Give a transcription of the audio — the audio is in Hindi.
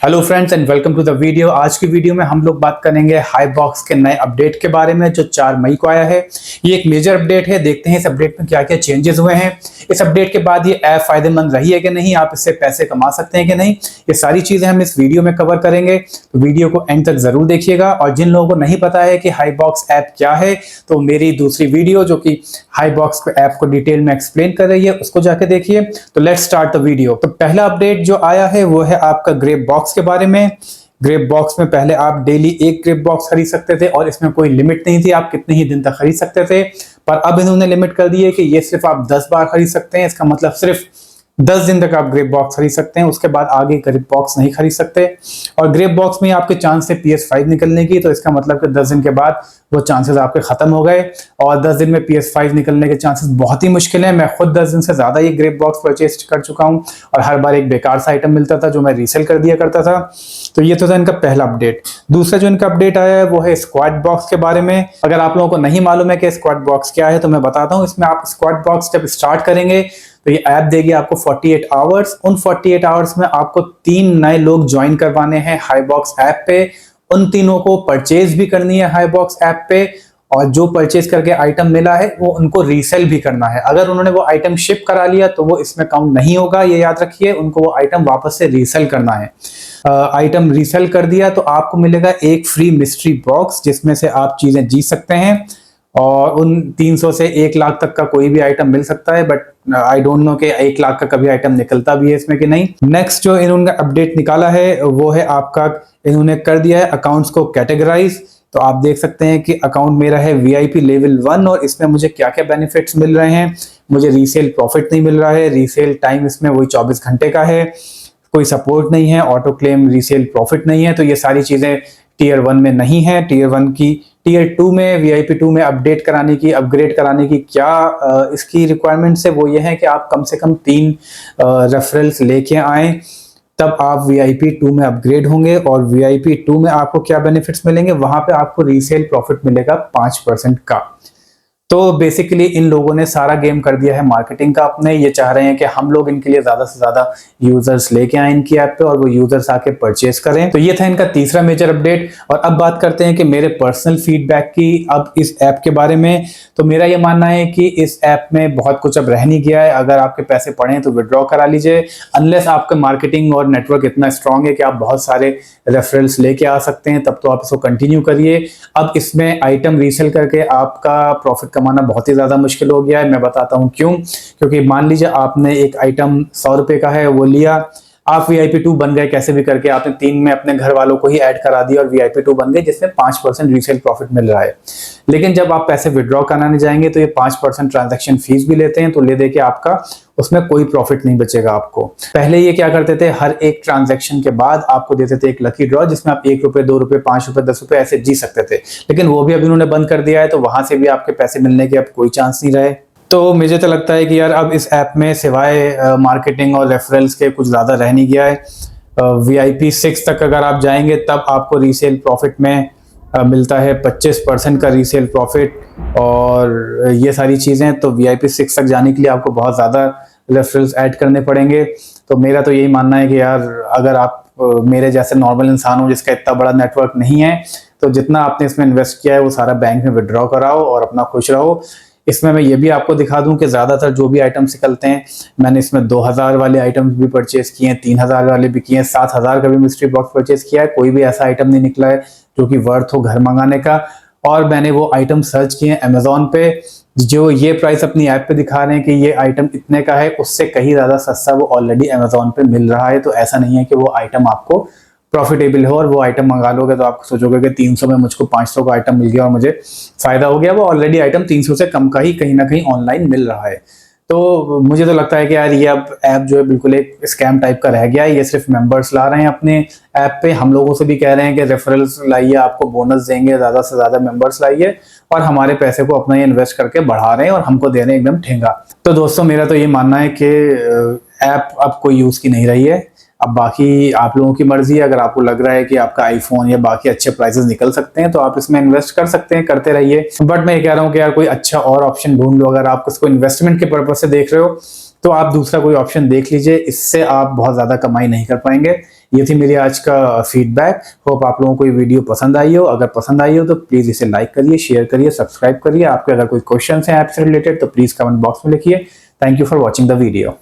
Hello friends and welcome to the video. आज की वीडियो में हम लोग बात करेंगे हाईबॉक्स के नए अपडेट के बारे में जो 4 मई को आया है। ये एक मेजर अपडेट है। देखते हैं इस अपडेट में क्या क्या चेंजेस हुए हैं। इस अपडेट के बाद ये ऐप फायदेमंद रही है कि नहीं, आप इससे पैसे कमा सकते हैं कि नहीं, ये सारी चीजें हम इस वीडियो में कवर करेंगे। तो वीडियो को एंड तक जरूर देखिएगा। और जिन लोगों को नहीं पता है कि हाईबॉक्स ऐप क्या है, तो मेरी दूसरी वीडियो जो कि हाईबॉक्स ऐप को डिटेल में एक्सप्लेन कर रही है उसको जाके देखिए। तो लेट्स स्टार्ट द वीडियो। तो पहला अपडेट जो आया है वो है आपका ग्रेप बॉक्स के बारे में। ग्रेप बॉक्स में पहले आप डेली एक ग्रेप बॉक्स खरीद सकते थे और इसमें कोई लिमिट नहीं थी, आप कितने ही दिन तक खरीद सकते थे। पर अब इन्होंने लिमिट कर दी है कि ये सिर्फ आप 10 बार खरीद सकते हैं। इसका मतलब सिर्फ 10 दिन तक आप ग्रेप बॉक्स खरीद सकते हैं, उसके बाद आगे ग्रेप बॉक्स नहीं खरीद सकते। और ग्रेप बॉक्स में आपके चांस है PS5 निकलने की, तो इसका मतलब कि 10 दिन के बाद वो चांसेस आपके खत्म हो गए। और 10 दिन में PS5 निकलने के चांसेस बहुत ही मुश्किल है। मैं खुद 10 दिन से ज्यादा ये ग्रेप बॉक्स परचेज कर चुका हूं और हर बार एक बेकार सा आइटम मिलता था जो मैं रीसेल कर दिया करता था। तो ये तो था इनका पहला अपडेट। दूसरा जो इनका अपडेट आया है वो है स्क्वाड बॉक्स के बारे में। अगर आप लोगों को नहीं मालूम है कि स्क्वाड बॉक्स क्या है तो मैं बताता हूँ। इसमें आप स्क्वाड बॉक्स जब स्टार्ट करेंगे तो ये ऐप देगी आपको 48 आवर्स। उन 48 आवर्स में आपको 3 नए लोग ज्वाइन करवाने हैं हाईबॉक्स ऐप पे। उन तीनों को परचेज भी करनी है हाईबॉक्स ऐप पे, और जो परचेज करके आइटम मिला है वो उनको रीसेल भी करना है। अगर उन्होंने वो आइटम शिप करा लिया तो वो इसमें काउंट नहीं होगा, ये याद रखिए। उनको वो आइटम वापस से रीसेल करना है। आइटम रीसेल कर दिया तो आपको मिलेगा एक फ्री मिस्ट्री बॉक्स जिसमें से आप चीजें जीत सकते हैं। और उन 300 से 1 लाख तक का कोई भी आइटम मिल सकता है, बट आई डोंट नो कि 1 लाख का कभी आइटम निकलता भी है इसमें कि नहीं। नेक्स्ट जो इन्होंने अपडेट निकाला है वो है आपका, इन्होंने कर दिया है अकाउंट्स को कैटेगराइज। तो आप देख सकते हैं कि अकाउंट मेरा है VIP लेवल 1 और इसमें मुझे क्या क्या बेनिफिट्स मिल रहे हैं। मुझे रीसेल प्रॉफिट नहीं मिल रहा है, रीसेल टाइम इसमें वही 24 घंटे का है, कोई सपोर्ट नहीं है, ऑटो क्लेम रीसेल प्रॉफिट नहीं है। तो ये सारी चीजें टियर 1 में नहीं है। टियर 1 की टियर 2 में VIP 2 में अपडेट कराने की, अपग्रेड कराने की क्या इसकी रिक्वायरमेंट्स है, वो ये है कि आप कम से कम 3 रेफरल्स लेके आए, तब आप VIP 2 में अपग्रेड होंगे। और VIP 2 में आपको क्या बेनिफिट्स मिलेंगे, वहां पे आपको रीसेल प्रॉफिट मिलेगा 5% का। तो बेसिकली इन लोगों ने सारा गेम कर दिया है मार्केटिंग का अपने। ये चाह रहे हैं कि हम लोग इनके लिए ज्यादा से ज्यादा यूजर्स लेके आए इनकी ऐप पे और वो यूजर्स आके परचेज करें। तो ये था इनका तीसरा मेजर अपडेट। और अब बात करते हैं कि मेरे पर्सनल फीडबैक की अब इस ऐप के बारे में। तो मेरा ये मानना है कि इस ऐप में बहुत कुछ अब रह नहीं गया है। अगर आपके पैसे पड़े तो विड्रॉ करा लीजिए, अनलेस आपका मार्केटिंग और नेटवर्क इतना स्ट्रांग है कि आप बहुत सारे रेफरल्स लेके आ सकते हैं, तब तो आप इसको कंटिन्यू करिए। अब इसमें आइटम रीसेल करके आपका प्रॉफिट कमाना बहुत ही ज्यादा मुश्किल हो गया है। मैं बताता हूं क्यों। क्योंकि मान लीजिए आपने एक आइटम 100 रुपए का है, वो लिया, आप VIP 2 बन गए कैसे भी करके, आपने 3 में अपने घर वालों को ही ऐड करा दिया और VIP 2 बन गए जिसमें 5% रीसेल प्रॉफिट मिल रहा है। लेकिन जब आप पैसे विड्रॉ कराने जाएंगे तो ये 5% ट्रांजैक्शन फीस भी लेते हैं। तो ले दे के आपका उसमें कोई प्रॉफिट नहीं बचेगा आपको। पहले ये क्या करते थे, हर एक ट्रांजैक्शन के बाद आपको देते थे एक लकी ड्रॉ जिसमें आप 1 रुपए, 2 रुपए, 5 रुपए, 10 रुपए ऐसे जीत सकते थे। लेकिन वो भी अभी उन्होंने बंद कर दिया है, तो वहां से भी आपके पैसे मिलने के अब कोई चांस नहीं रहे। तो मुझे तो लगता है कि यार अब इस ऐप में सिवाय मार्केटिंग और रेफरल्स के कुछ ज्यादा रह नहीं गया है। VIP 6 तक अगर आप जाएंगे तब आपको रीसेल प्रॉफिट में मिलता है 25% का रीसेल प्रॉफिट और ये सारी चीजें। तो VIP 6 तक जाने के लिए आपको बहुत ज्यादा रेफरल्स ऐड करने पड़ेंगे। तो मेरा तो यही मानना है कि यार अगर आप मेरे जैसे नॉर्मल इंसान हो जिसका इतना बड़ा नेटवर्क नहीं है, तो जितना आपने इसमें इन्वेस्ट किया है वो सारा बैंक में विड्रॉ कराओ और अपना खुश रहो। इसमें मैं ये भी आपको दिखा दूं कि ज्यादातर जो भी आइटम्स निकलते हैं, मैंने इसमें 2000 वाले आइटम्स भी परचेज किए हैं, 3000 वाले भी किए हैं, 7000 का भी मिस्ट्री बॉक्स परचेज किया है। कोई भी ऐसा आइटम नहीं निकला है जो कि वर्थ हो घर मंगाने का। और मैंने वो आइटम सर्च किए अमेजोन पे, जो ये प्राइस अपनी ऐप पे दिखा रहे हैं कि ये आइटम इतने का है, उससे कहीं ज्यादा सस्ता वो ऑलरेडी अमेजोन पे मिल रहा है। तो ऐसा नहीं है कि वो आइटम आपको प्रॉफिटेबल हो और वो आइटम मंगा लोगे तो आप सोचोगे कि 300 में मुझको 500 का आइटम मिल गया और मुझे फायदा हो गया। वो ऑलरेडी आइटम 300 से कम का ही कहीं ना कहीं ऑनलाइन मिल रहा है। तो मुझे तो लगता है कि यार ये अब ऐप जो है बिल्कुल एक स्कैम टाइप का रह गया है। ये सिर्फ मेंबर्स ला रहे हैं अपने ऐप पे। हम लोगों से भी कह रहे हैं कि रेफरल्स लाइए, आपको बोनस देंगे, ज्यादा से ज्यादा मेंबर्स लाइए, और हमारे पैसे को अपना ही इन्वेस्ट करके बढ़ा रहे हैं और हमको दे रहे हैं एकदम ठेंगा। तो दोस्तों मेरा तो ये मानना है कि ऐप अब कोई यूज की नहीं रही है। अब बाकी आप लोगों की मर्जी है। अगर आपको लग रहा है कि आपका आईफोन या बाकी अच्छे प्राइसेस निकल सकते हैं तो आप इसमें इन्वेस्ट कर सकते हैं, करते रहिए। बट मैं ये कह रहा हूँ कि यार कोई अच्छा और ऑप्शन ढूंढ लो। अगर आप इसको इन्वेस्टमेंट के पर्पज से देख रहे हो तो आप दूसरा कोई ऑप्शन देख लीजिए। इससे आप बहुत ज्यादा कमाई नहीं कर पाएंगे। ये थी मेरी आज का फीडबैक। होप आप लोगों को ये वीडियो पसंद आई हो। अगर पसंद आई हो तो प्लीज़ इसे लाइक करिए, शेयर करिए, सब्सक्राइब करिए। आपके अगर कोई क्वेश्चन है ऐप से रिलेटेड तो प्लीज़ कमेंट बॉक्स में लिखिए। Thank you for watching the video.